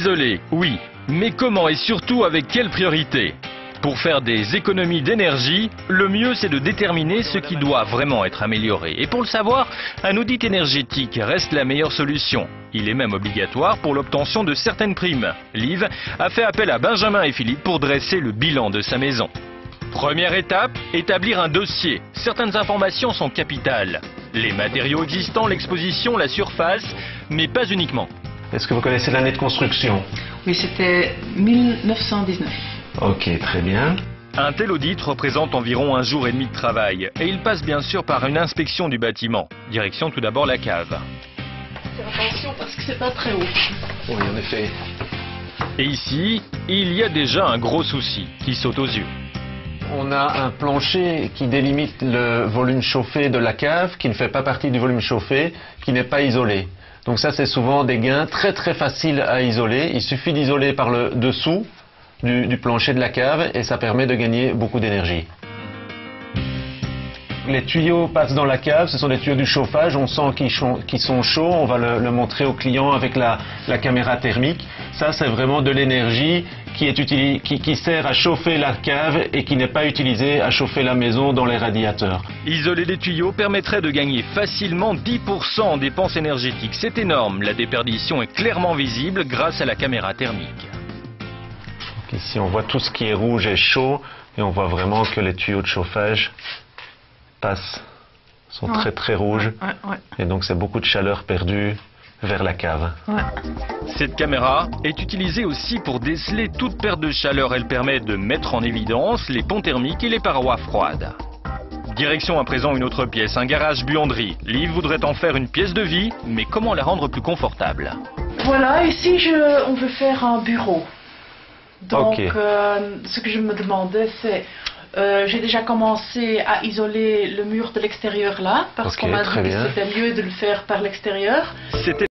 Isoler, oui, mais comment et surtout avec quelle priorité? Pour faire des économies d'énergie, le mieux c'est de déterminer ce qui doit vraiment être amélioré. Et pour le savoir, un audit énergétique reste la meilleure solution. Il est même obligatoire pour l'obtention de certaines primes. Liv a fait appel à Benjamin et Philippe pour dresser le bilan de sa maison. Première étape, établir un dossier. Certaines informations sont capitales. Les matériaux existants, l'exposition, la surface, mais pas uniquement. Est-ce que vous connaissez l'année de construction? Oui, c'était 1919. Ok, très bien. Un tel audit représente environ 1 jour et demi de travail et il passe bien sûr par une inspection du bâtiment. Direction tout d'abord la cave. Attention parce que c'est pas très haut. Oui, en effet. Et ici, il y a déjà un gros souci qui saute aux yeux. On a un plancher qui délimite le volume chauffé de la cave, qui ne fait pas partie du volume chauffé, qui n'est pas isolé. Donc ça, c'est souvent des gains très très faciles à isoler. Il suffit d'isoler par le dessous du plancher de la cave et ça permet de gagner beaucoup d'énergie. Les tuyaux passent dans la cave, ce sont des tuyaux du chauffage, on sent qu'ils sont chauds, on va le montrer au client avec la caméra thermique. Ça, c'est vraiment de l'énergie qui sert à chauffer la cave et qui n'est pas utilisée à chauffer la maison dans les radiateurs. Isoler les tuyaux permettrait de gagner facilement 10% en dépenses énergétiques. C'est énorme, la déperdition est clairement visible grâce à la caméra thermique. Ici, on voit tout ce qui est rouge et chaud et on voit vraiment que les tuyaux de chauffage sont très très rouges. Et donc, c'est beaucoup de chaleur perdue vers la cave. Cette caméra est utilisée aussi pour déceler toute perte de chaleur. Elle permet de mettre en évidence les ponts thermiques et les parois froides. Direction à présent une autre pièce, un garage buanderie. Liv voudrait en faire une pièce de vie, mais comment la rendre plus confortable? Voilà, ici on veut faire un bureau. Donc, ce que je me demandais, c'est... j'ai déjà commencé à isoler le mur de l'extérieur là, parce qu'on m'a dit que c'était mieux de le faire par l'extérieur.